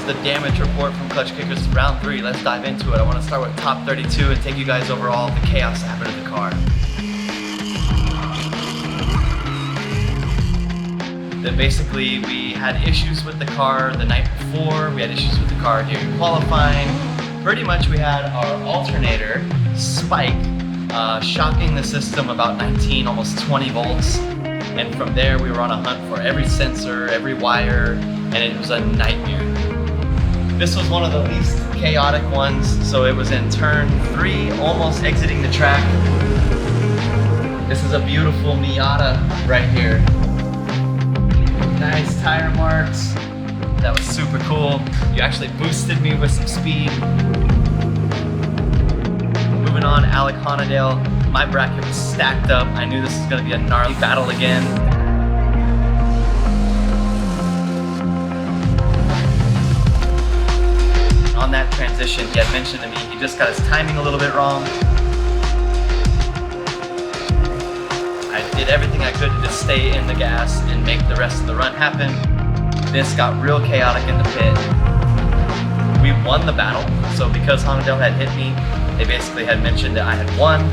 The damage report from Klutch Kickers Round 3. Let's dive into it. I want to start with top 32 and take you guys over all the chaos that happened to the car. Then basically we had issues with the car the night before, we had issues with the car during qualifying. Pretty much we had our alternator spike, shocking the system about 19, almost 20 volts. And from there we were on a hunt for every sensor, every wire, and it was a nightmare. This was one of the least chaotic ones, so it was in turn 3, almost exiting the track. This is a beautiful Miata right here. Nice tire marks. That was super cool. You actually boosted me with some speed. Moving on, Alec Honadale. My bracket was stacked up. I knew this was going to be a gnarly battle again. On that transition, he had mentioned to me he just got his timing a little bit wrong. I did everything I could to just stay in the gas and make the rest of the run happen. This got real chaotic in the pit. We won the battle, so because Honadale had hit me, they basically had mentioned that I had won.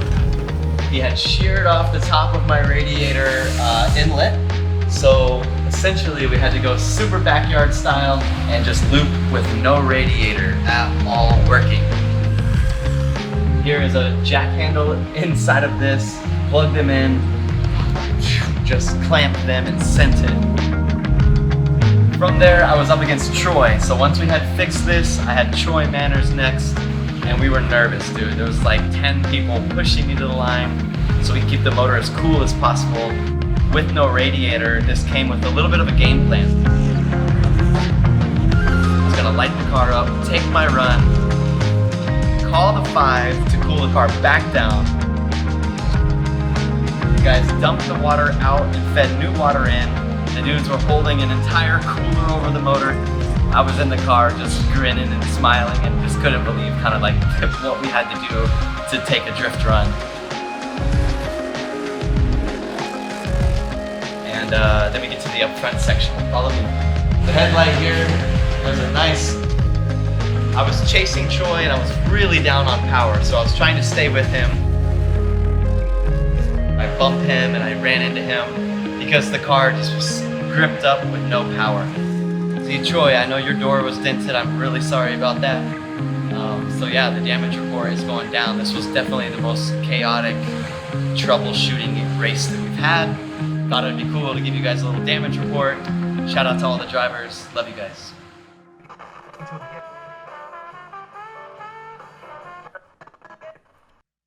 He had sheared off the top of my radiator inlet, so essentially we had to go super backyard style and just loop with no radiator at all working. Here is a jack handle inside of this, plug them in, just clamped them and sent it. From there I was up against Troy, so once we had fixed this, I had Troy Manners next, and we were nervous, dude. There was like 10 people pushing me to the line so we could keep the motor as cool as possible. With no radiator, this came with a little bit of a game plan. I was gonna light the car up, take my run, call the 5 to cool the car back down. You guys dumped the water out and fed new water in. The dudes were holding an entire cooler over the motor. I was in the car just grinning and smiling and just couldn't believe kind of like what we had to do to take a drift run. And then we get to the up front section. Follow me. The headlight here, there's a nice, I was chasing Troy and I was really down on power, so I was trying to stay with him. I bumped him and I ran into him because the car just was gripped up with no power. See, Troy, I know your door was dented. I'm really sorry about that. So yeah, the damage report is going down. This was definitely the most chaotic troubleshooting race that we've had. Thought it'd be cool to give you guys a little damage report. Shout out to all the drivers. Love you guys.